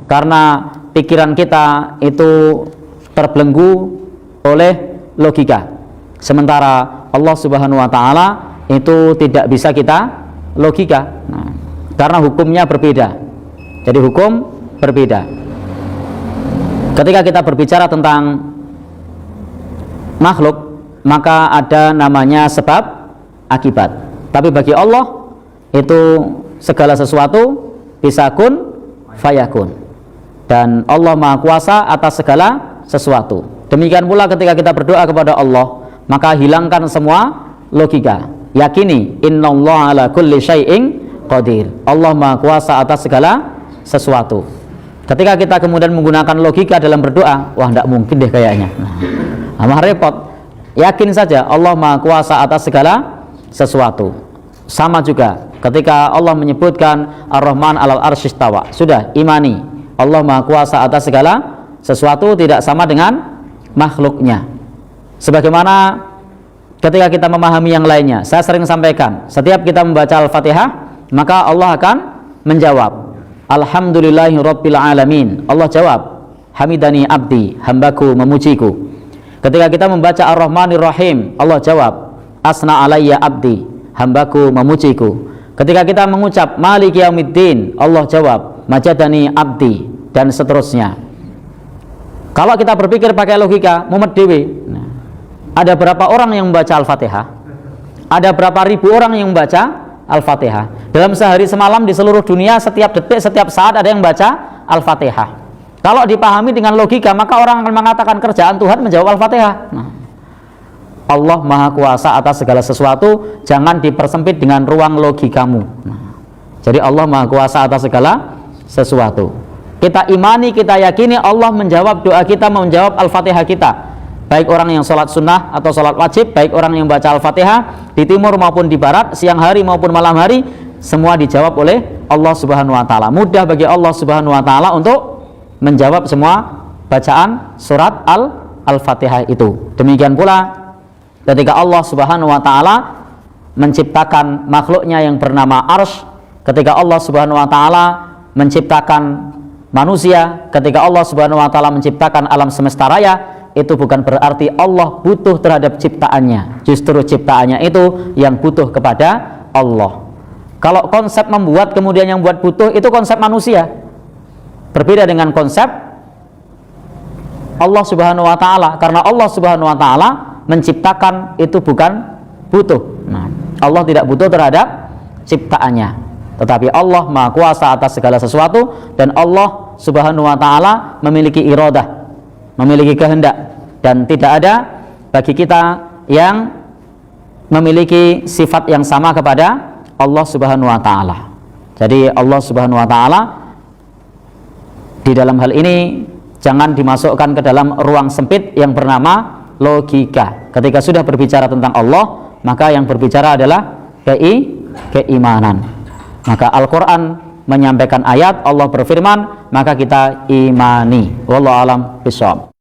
Karena pikiran kita itu terbelenggu oleh logika. Sementara Allah Subhanahu wa taala itu tidak bisa kita logika. Karena hukumnya berbeda. Jadi hukum berbeda. Ketika kita berbicara tentang makhluk, maka ada namanya sebab akibat. Tapi bagi Allah itu segala sesuatu bisa kun fayakun. Dan Allah Maha Kuasa atas segala sesuatu. Demikian pula ketika kita berdoa kepada Allah, maka hilangkan semua logika. Yakini innallaha ala kulli syai'in qadir. Allah Maha Kuasa atas segala sesuatu. Ketika kita kemudian menggunakan logika dalam berdoa, wah tidak mungkin deh kayaknya. Nah, repot. Yakin saja Allah Maha Kuasa atas segala sesuatu. Sama juga ketika Allah menyebutkan Ar-Rahman 'alal arsy istawa. Sudah imani Allah Maha Kuasa atas segala sesuatu, tidak sama dengan makhluknya. Sebagaimana ketika kita memahami yang lainnya, saya sering sampaikan, setiap kita membaca Al-Fatihah, maka Allah akan menjawab Alhamdulillahirabbil alamin. Allah jawab, hamidani abdi, hambaku memujiku. Ketika kita membaca Ar-Rahmanir Rahim, Allah jawab, asna alayya abdi, hambaku memujiku. Ketika kita mengucap Maliki yaumiddin, Allah jawab, majadani abdi, dan seterusnya. Kalau kita berpikir pakai logika, mumet dewe. Ada berapa orang yang membaca Al-Fatihah? Ada berapa ribu orang yang membaca Al-Fatihah? Dalam sehari semalam di seluruh dunia, setiap detik, setiap saat ada yang baca Al-Fatihah. Kalau dipahami dengan logika, maka orang akan mengatakan kerjaan Tuhan menjawab Al-Fatihah. Allah Maha Kuasa atas segala sesuatu, jangan dipersempit dengan ruang logikamu. Jadi Allah Maha Kuasa atas segala sesuatu. Kita imani, kita yakini Allah menjawab doa kita, menjawab Al-Fatihah kita. Baik orang yang sholat sunnah atau sholat wajib, baik orang yang baca Al-Fatihah di timur maupun di barat, siang hari maupun malam hari, semua dijawab oleh Allah Subhanahu wa taala. Mudah bagi Allah Subhanahu wa taala untuk menjawab semua bacaan surat Al-Fatihah itu. Demikian pula ketika Allah Subhanahu wa taala menciptakan makhluknya yang bernama Arsy, ketika Allah Subhanahu wa taala menciptakan manusia, ketika Allah Subhanahu wa taala menciptakan alam semesta raya, itu bukan berarti Allah butuh terhadap ciptaannya. Justru ciptaannya itu yang butuh kepada Allah. Kalau konsep membuat kemudian yang buat butuh, itu konsep manusia. Berbeda dengan konsep Allah Subhanahu wa taala, karena Allah Subhanahu wa taala menciptakan itu bukan butuh. Allah tidak butuh terhadap ciptaannya. Tetapi Allah Maha Kuasa atas segala sesuatu, dan Allah Subhanahu wa taala memiliki iradah, memiliki kehendak, dan tidak ada bagi kita yang memiliki sifat yang sama kepada Allah Subhanahu wa taala. Jadi Allah Subhanahu wa taala di dalam hal ini jangan dimasukkan ke dalam ruang sempit yang bernama logika. Ketika sudah berbicara tentang Allah, maka yang berbicara adalah keimanan. Maka Al-Quran menyampaikan ayat, Allah berfirman, maka kita imani. Wallahu a'lam bishawab.